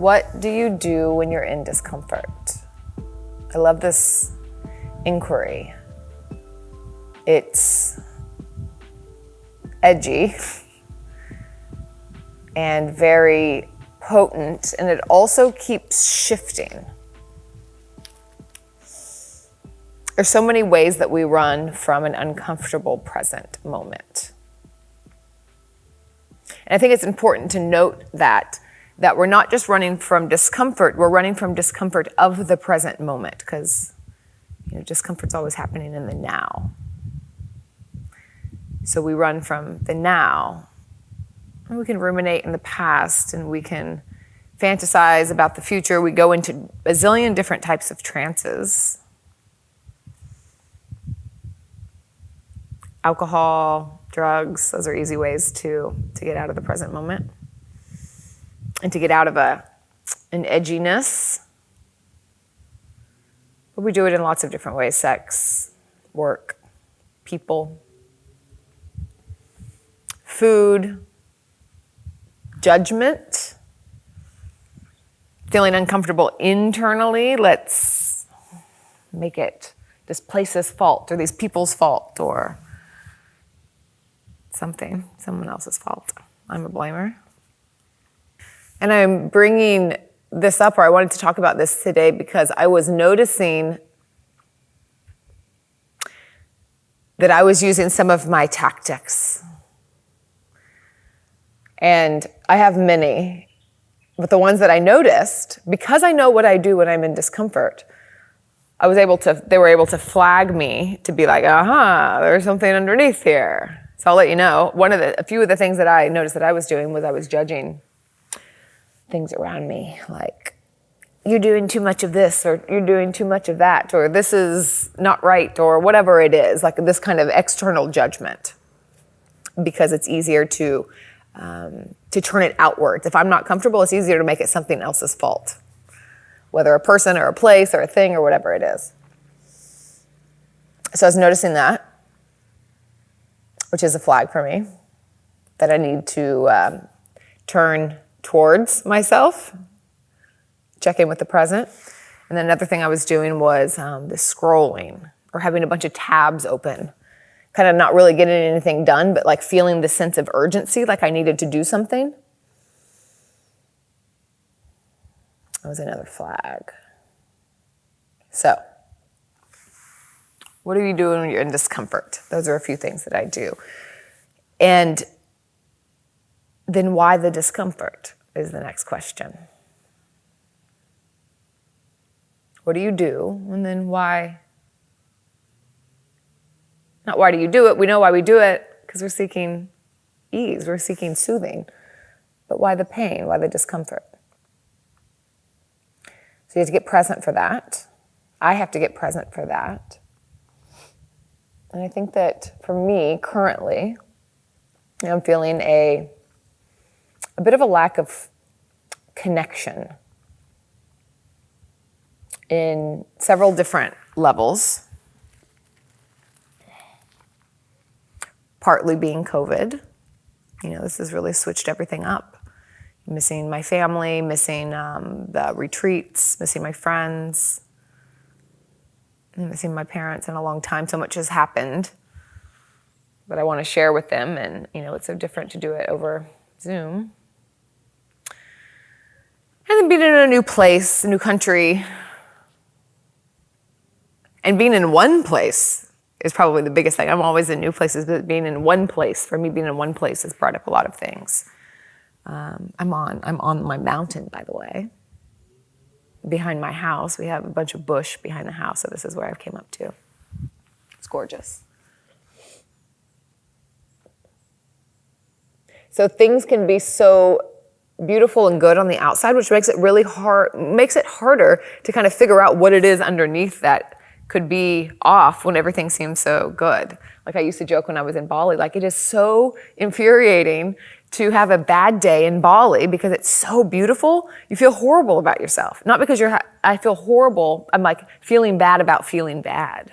What do you do when you're in discomfort? I love this inquiry. It's edgy and very potent, and it also keeps shifting. There's so many ways that we run from an uncomfortable present moment. And I think it's important to note that we're not just running from discomfort, we're running from discomfort of the present moment, because discomfort's always happening in the now. So we run from the now, and we can ruminate in the past, and we can fantasize about the future. We go into a zillion different types of trances. Alcohol, drugs, those are easy ways to get out of the present moment and to get out of an edginess. But we do it in lots of different ways: sex, work, people, food, judgment, feeling uncomfortable internally. Let's make it this place's fault or these people's fault or someone else's fault. I'm a blamer. And I'm bringing this up, or I wanted to talk about this today, because I was noticing that I was using some of my tactics. And I have many, but the ones that I noticed, because I know what I do when I'm in discomfort, they were able to flag me to be like, there's something underneath here. So I'll let you know. A few of the things that I noticed that I was doing was I was judging things around me, like, you're doing too much of this, or you're doing too much of that, or this is not right, or whatever it is, like this kind of external judgment, because it's easier to turn it outwards. If I'm not comfortable, it's easier to make it something else's fault, whether a person or a place or a thing or whatever it is. So I was noticing that, which is a flag for me, that I need to turn towards myself, check in with the present. And then another thing I was doing was this scrolling, or having a bunch of tabs open, kind of not really getting anything done, but like feeling the sense of urgency, like I needed to do something. That was another flag. So, what are you doing when you're in discomfort? Those are a few things that I do. And then why the discomfort is the next question. What do you do? And then why? Not why do you do it? We know why we do it, because we're seeking ease, we're seeking soothing. But why the pain? Why the discomfort? So you have to get present for that. I have to get present for that. And I think that for me, currently, I'm feeling a bit of a lack of connection in several different levels. Partly being COVID. This has really switched everything up. Missing my family, missing the retreats, missing my friends, missing my parents in a long time. So much has happened that I want to share with them, and it's so different to do it over Zoom. And then being in a new place, a new country, and being in one place is probably the biggest thing. I'm always in new places, but being in one place, for me, being in one place has brought up a lot of things. I'm on my mountain, by the way. Behind my house, we have a bunch of bush behind the house, so this is where I came up to. It's gorgeous. So things can be so beautiful and good on the outside, which makes it really hard, makes it harder to kind of figure out what it is underneath that could be off when everything seems so good. Like I used to joke when I was in Bali, like it is so infuriating to have a bad day in Bali because it's so beautiful. You feel horrible about yourself. Not because I feel horrible, I'm like feeling bad about feeling bad.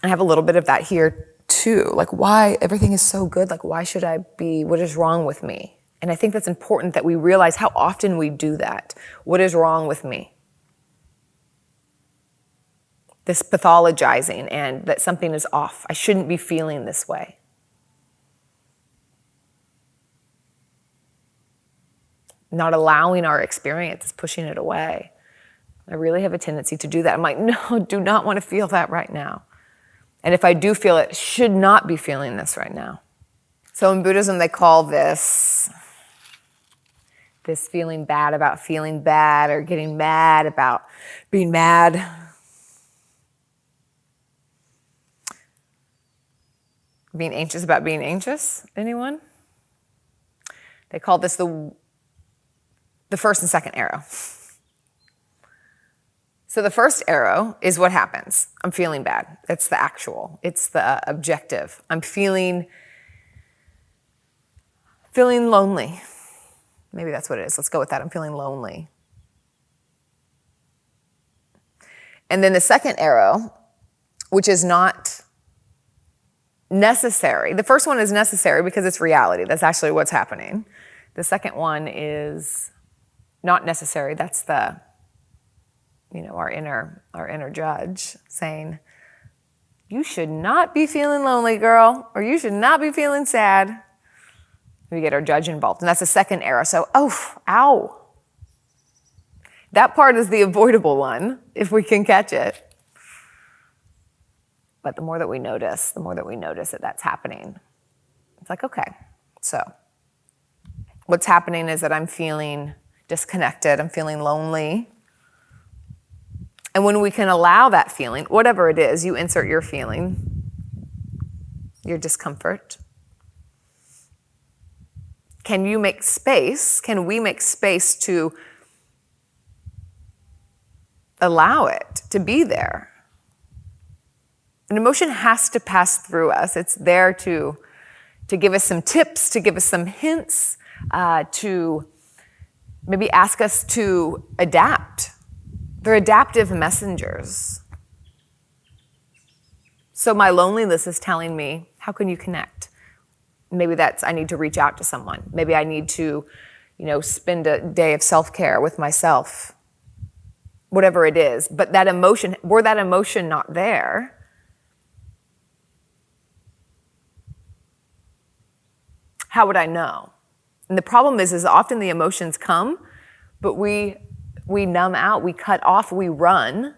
I have a little bit of that here too. Like why everything is so good, like why should I be, what is wrong with me? And I think that's important that we realize how often we do that. What is wrong with me? This pathologizing and that something is off. I shouldn't be feeling this way. Not allowing our experience is pushing it away. I really have a tendency to do that. I'm like, no, do not want to feel that right now. And if I do feel it, should not be feeling this right now. So in Buddhism, they call this feeling bad about feeling bad, or getting mad about being mad. Being anxious about being anxious. Anyone? They call this the first and second arrow. So the first arrow is what happens. I'm feeling bad. It's the actual. It's the objective. I'm feeling lonely. Maybe that's what it is. Let's go with that. I'm feeling lonely. And then the second arrow, which is not necessary. The first one is necessary because it's reality. That's actually what's happening. The second one is not necessary. That's the, our inner judge saying, you should not be feeling lonely, girl, or you should not be feeling sad. We get our judge involved, and that's the second arrow. So, ow. That part is the avoidable one, if we can catch it. But the more that we notice that that's happening, it's like, okay, so what's happening is that I'm feeling disconnected, I'm feeling lonely. And when we can allow that feeling, whatever it is, you insert your feeling, your discomfort. Can you make space? Can we make space to allow it to be there? An emotion has to pass through us. It's there to give us some tips, to give us some hints, to maybe ask us to adapt. They're adaptive messengers. So my loneliness is telling me, how can you connect? Maybe that's, I need to reach out to someone. Maybe I need to, spend a day of self-care with myself. Whatever it is. But that emotion, were that emotion not there, how would I know? And the problem is often the emotions come, but we numb out, we cut off, we run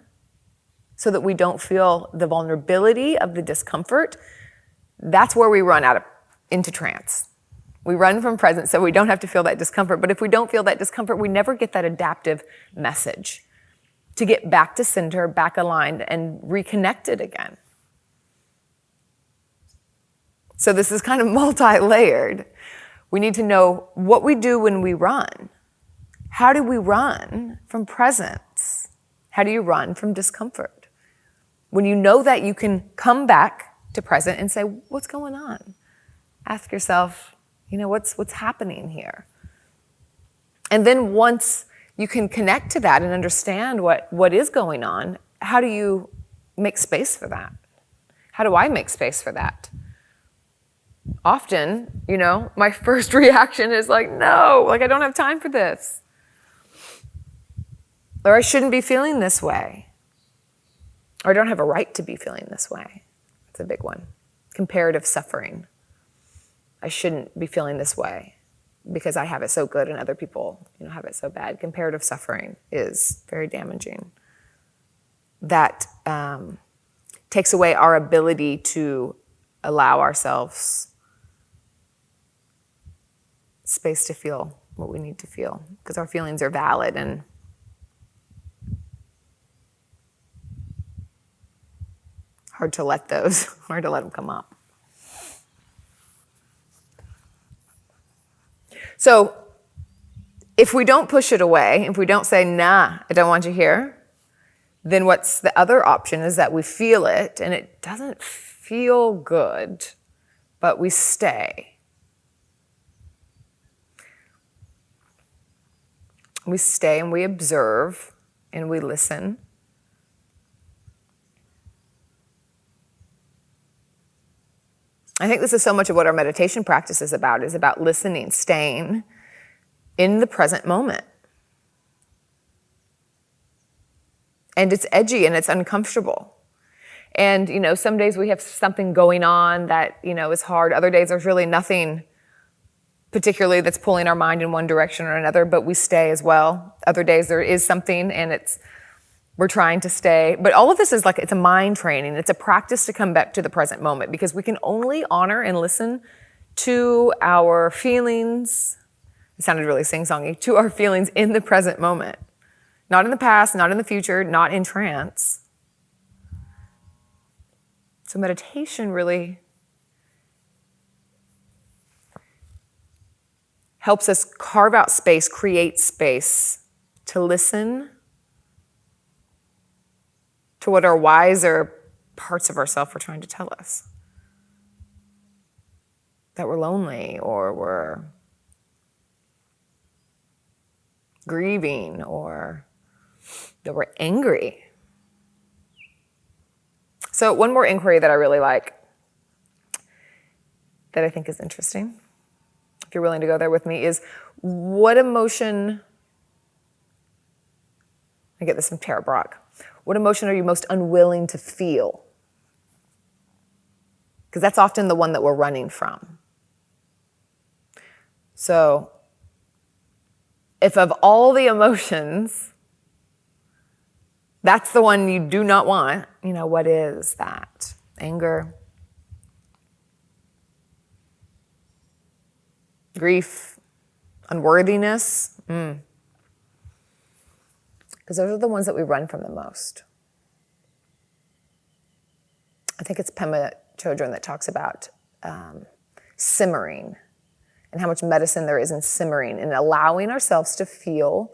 so that we don't feel the vulnerability of the discomfort. That's where we run into trance. We run from presence so we don't have to feel that discomfort. But if we don't feel that discomfort, we never get that adaptive message to get back to center, back aligned, and reconnected again. So this is kind of multi-layered. We need to know what we do when we run. How do we run from presence? How do you run from discomfort? When you know that, you can come back to present and say, what's going on? Ask yourself, what's happening here? And then once you can connect to that and understand what is going on, how do you make space for that? How do I make space for that? Often, my first reaction is like, no, I don't have time for this. Or I shouldn't be feeling this way. Or I don't have a right to be feeling this way. It's a big one. Comparative suffering. I shouldn't be feeling this way because I have it so good and other people, have it so bad. Comparative suffering is very damaging. That takes away our ability to allow ourselves space to feel what we need to feel, because our feelings are valid and hard to let them come up. So if we don't push it away, if we don't say, nah, I don't want you here, then what's the other option is that we feel it and it doesn't feel good, but we stay. We stay and we observe and we listen. I think this is so much of what our meditation practice is about listening, staying, in the present moment. And it's edgy and it's uncomfortable. And, some days we have something going on that, is hard. Other days there's really nothing particularly that's pulling our mind in one direction or another, but we stay as well. Other days there is something and we're trying to stay. But all of this is it's a mind training. It's a practice to come back to the present moment, because we can only honor and listen to our feelings. It sounded really sing-songy. To our feelings in the present moment. Not in the past, not in the future, not in trance. So meditation really helps us carve out space, create space to listen to what our wiser parts of ourselves are trying to tell us. That we're lonely, or we're grieving, or that we're angry. So one more inquiry that I really like, that I think is interesting, if you're willing to go there with me, is what emotion, I get this from Tara Brock, what emotion are you most unwilling to feel? Because that's often the one that we're running from. So if of all the emotions, that's the one you do not want, what is that? Anger, grief, unworthiness. Because those are the ones that we run from the most. I think it's Pema Chodron that talks about simmering, and how much medicine there is in simmering and allowing ourselves to feel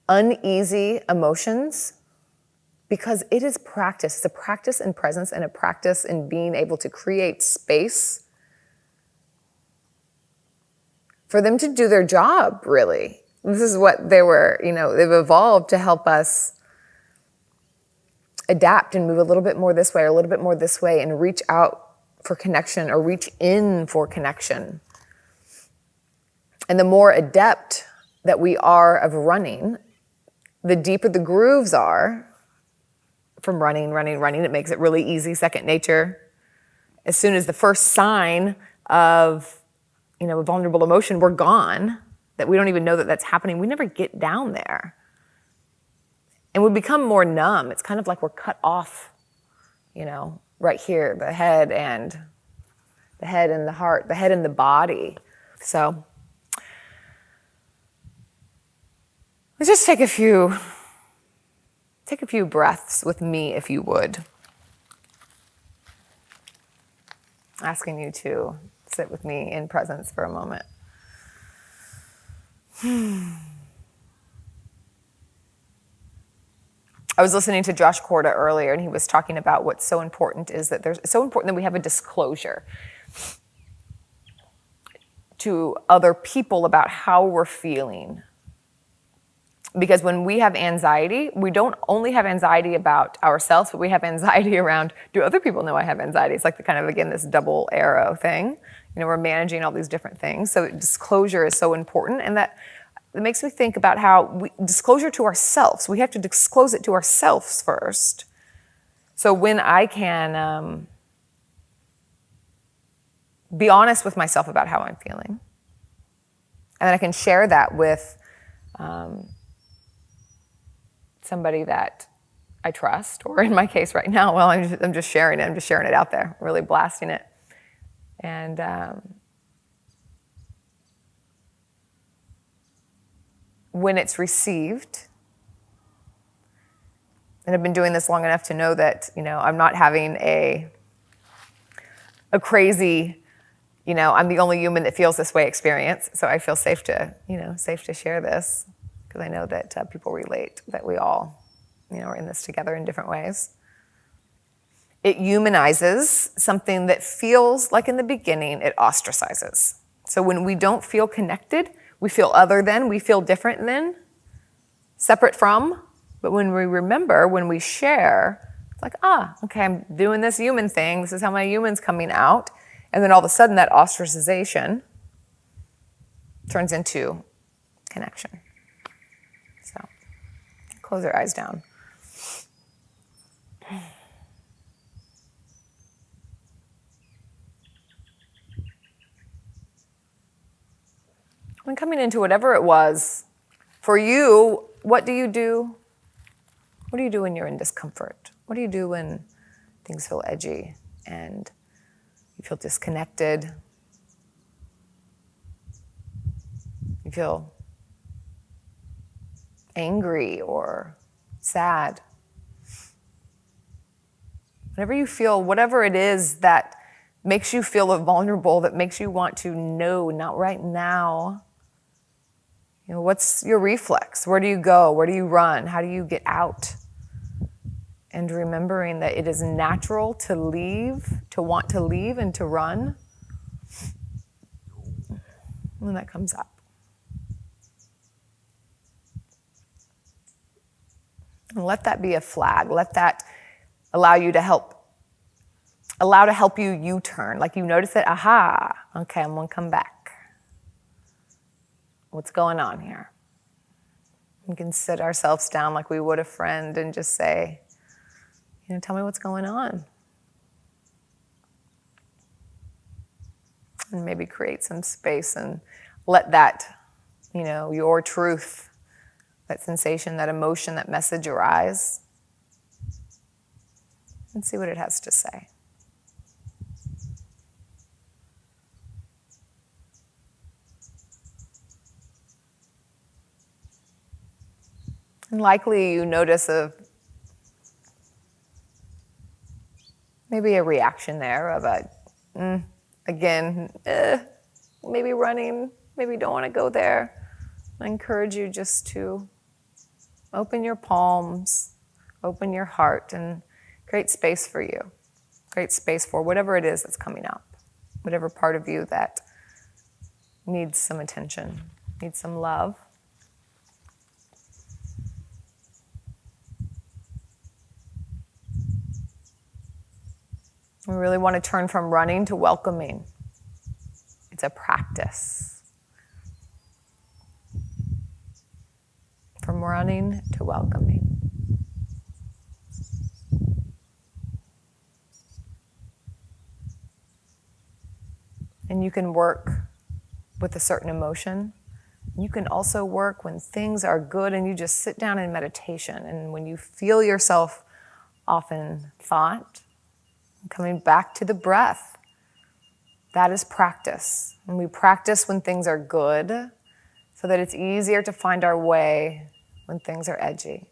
uneasy emotions, because it is practice. It's a practice in presence and a practice in being able to create space for them to do their job, really. This is what they were, they've evolved to help us adapt and move a little bit more this way or a little bit more this way, and reach out for connection or reach in for connection. And the more adept that we are of running, the deeper the grooves are from running. It makes it really easy, second nature. As soon as the first sign of, a vulnerable emotion, we're gone, that we don't even know that that's happening. We never get down there. And we become more numb. It's kind of like we're cut off, right here, the head and the heart, the head and the body. So let's just take a few breaths with me, if you would. Asking you to sit with me in presence for a moment. I was listening to Josh Corda earlier, and he was talking about what's so important is that it's so important that we have a disclosure to other people about how we're feeling. Because when we have anxiety, we don't only have anxiety about ourselves, but we have anxiety around, do other people know I have anxiety? It's like this double arrow thing. We're managing all these different things. So disclosure is so important. And that makes me think about how disclosure to ourselves, we have to disclose it to ourselves first. So when I can be honest with myself about how I'm feeling, and then I can share that with somebody that I trust, or in my case right now, well, I'm just sharing it. I'm just sharing it out there, really blasting it. And when it's received, and I've been doing this long enough to know that, I'm not having a crazy, I'm the only human that feels this way experience. So I feel safe to share this, because I know that people relate, that we all, are in this together in different ways. It humanizes something that feels like in the beginning it ostracizes. So when we don't feel connected, we feel other than, we feel different than, separate from. But when we remember, when we share, it's like, okay, I'm doing this human thing. This is how my human's coming out. And then all of a sudden that ostracization turns into connection. So close your eyes down. When coming into whatever it was, for you, what do you do? What do you do when you're in discomfort? What do you do when things feel edgy and you feel disconnected? You feel angry or sad. Whenever you feel, whatever it is that makes you feel vulnerable, that makes you want to know, not right now. What's your reflex? Where do you go? Where do you run? How do you get out? And remembering that it is natural to leave, to want to leave and to run when that comes up. And let that be a flag. Let that allow to help you U-turn. Like you notice it, aha, okay, I'm gonna come back. What's going on here? We can sit ourselves down like we would a friend and just say, tell me what's going on. And maybe create some space and let that, your truth, that sensation, that emotion, that message arise. And see what it has to say. And likely you notice maybe a reaction there of maybe running, maybe don't want to go there. I encourage you just to open your palms, open your heart, and create space for you. Create space for whatever it is that's coming up, whatever part of you that needs some attention, needs some love. We really want to turn from running to welcoming. It's a practice. From running to welcoming. And you can work with a certain emotion. You can also work when things are good and you just sit down in meditation. And when you feel yourself off in thought, coming back to the breath, that is practice. And we practice when things are good so that it's easier to find our way when things are edgy.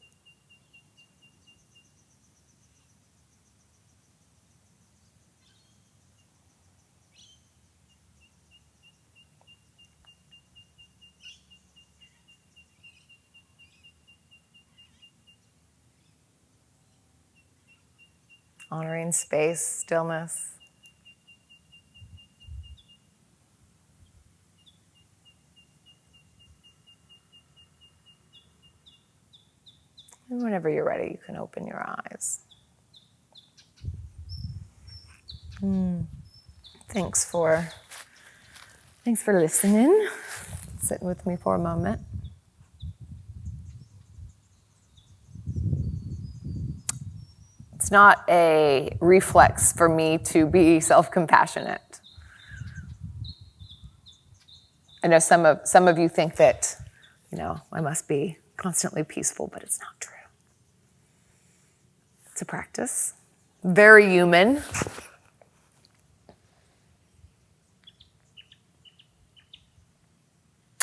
Honoring space, stillness. And whenever you're ready, you can open your eyes. Thanks for listening. Sitting with me for a moment. It's not a reflex for me to be self-compassionate. I know some of you think that, I must be constantly peaceful, but it's not true. It's a practice. Very human.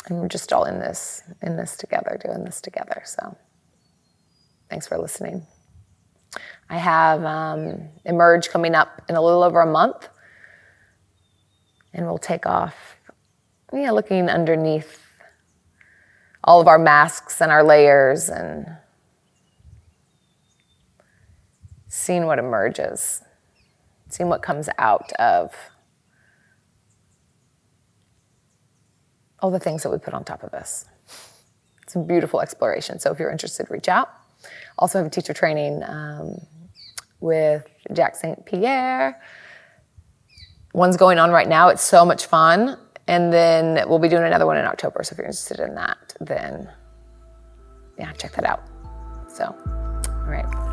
And we're just all in this together, doing this together. So thanks for listening. I have Emerge coming up in a little over a month. And we'll take off, looking underneath all of our masks and our layers and seeing what emerges, seeing what comes out of all the things that we put on top of us. It's a beautiful exploration. So if you're interested, reach out. Also have a teacher training with Jack St. Pierre. One's going on right now. It's so much fun. And then we'll be doing another one in October. So if you're interested in that, then yeah, check that out. So, all right.